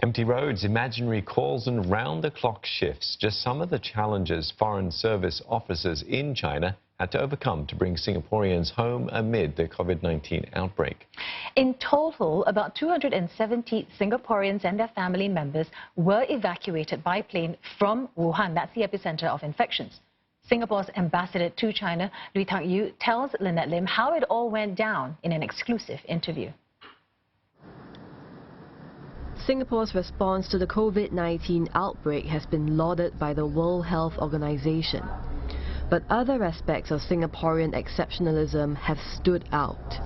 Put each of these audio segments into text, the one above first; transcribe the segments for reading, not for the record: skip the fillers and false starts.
Empty roads, imaginary calls and round-the-clock shifts. Just some of the challenges Foreign Service officers in China had to overcome to bring Singaporeans home amid the COVID-19 outbreak. In total, about 270 Singaporeans and their family members were evacuated by plane from Wuhan. That's the epicenter of infections. Singapore's ambassador to China, Lui Tuck Yew, tells Linette Lim how it all went down in an exclusive interview. Singapore's response to the COVID-19 outbreak has been lauded by the World Health Organization. But other aspects of Singaporean exceptionalism have stood out.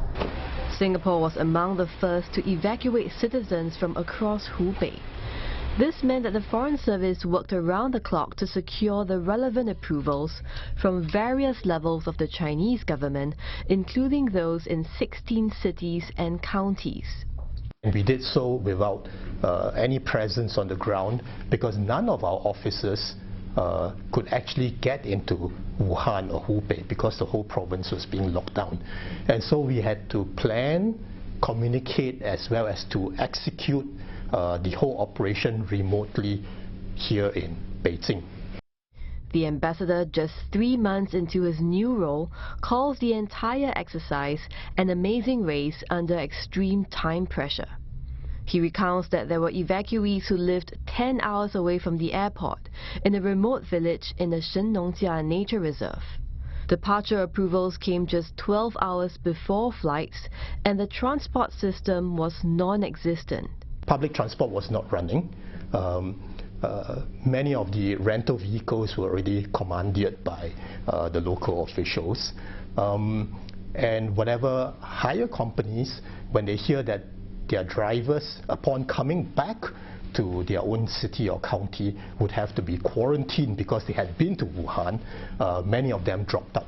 Singapore was among the first to evacuate citizens from across Hubei. This meant that the Foreign Service worked around the clock to secure the relevant approvals from various levels of the Chinese government, including those in 16 cities and counties. And we did so without any presence on the ground because none of our officers could actually get into Wuhan or Hubei because the whole province was being locked down. And so we had to plan, communicate, as well as to execute the whole operation remotely here in Beijing. The ambassador, just 3 months into his new role, calls the entire exercise an amazing race under extreme time pressure. He recounts that there were evacuees who lived 10 hours away from the airport in a remote village in the Shenlongjia Nature Reserve. Departure approvals came just 12 hours before flights, and the transport system was non-existent. Public transport was not running. Many of the rental vehicles were already commandeered by the local officials. And whatever hire companies, when they hear that their drivers, upon coming back to their own city or county, would have to be quarantined because they had been to Wuhan, many of them dropped out.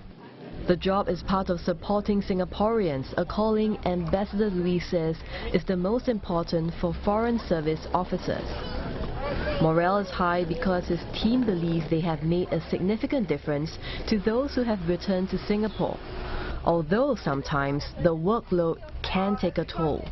The job is part of supporting Singaporeans, a calling Ambassador Lui says is the most important for Foreign Service officers. Morale is high because his team believes they have made a significant difference to those who have returned to Singapore, although sometimes the workload can take a toll.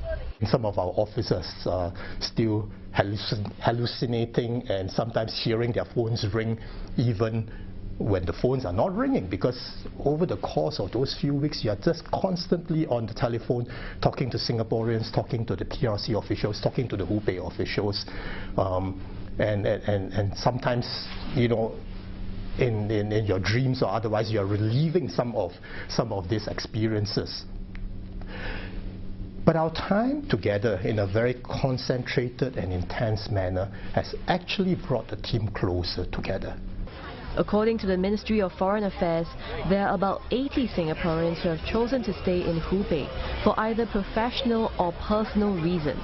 Some of our officers are still hallucinating and sometimes hearing their phones ring even when the phones are not ringing, because over the course of those few weeks you are just constantly on the telephone talking to Singaporeans, talking to the PRC officials, talking to the Hubei officials, and sometimes, you know, in your dreams or otherwise you are reliving some of these experiences. But our time together in a very concentrated and intense manner has actually brought the team closer together. According to the Ministry of Foreign Affairs, there are about 80 Singaporeans who have chosen to stay in Hubei for either professional or personal reasons.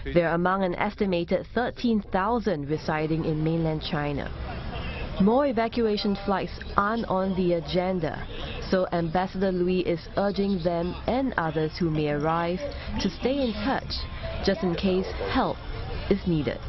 They are among an estimated 13,000 residing in mainland China. More evacuation flights aren't on the agenda, so Ambassador Lui is urging them and others who may arrive to stay in touch, just in case help is needed.